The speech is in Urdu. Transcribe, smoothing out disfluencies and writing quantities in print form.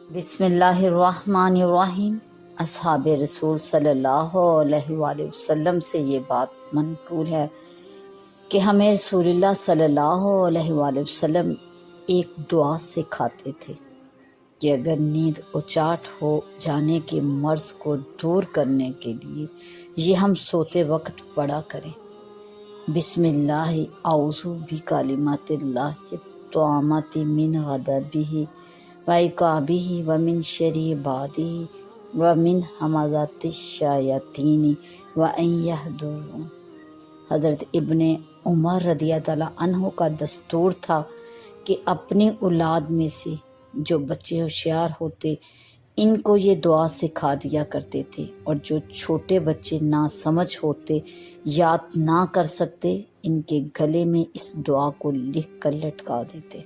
بسم اللہ الرحمن الرحیم۔ اصحاب رسول صلی اللہ علیہ وآلہ وسلم سے یہ بات منقول ہے کہ ہمیں رسول اللہ صلی اللہ علیہ وآلہ وسلم ایک دعا سکھاتے تھے کہ اگر نیند اچاٹ ہو جانے کے مرض کو دور کرنے کے لیے یہ ہم سوتے وقت پڑھا کریں: بسم اللہ اعوذ بکلمات اللہ التامات من غضبہ وعقابہ ومن شر عبادہ ومن ہمزات الشیاطین وان یحضرون۔ حضرت ابن عمر رضی اللہ عنہ کا دستور تھا کہ اپنی اولاد میں سے جو بچے ہوشیار ہوتے ان کو یہ دعا سکھا دیا کرتے تھے، اور جو چھوٹے بچے ناسمجھ ہوتے، یاد نہ کر سکتے، ان کے گلے میں اس دعا کو لکھ کر لٹکا دیتے۔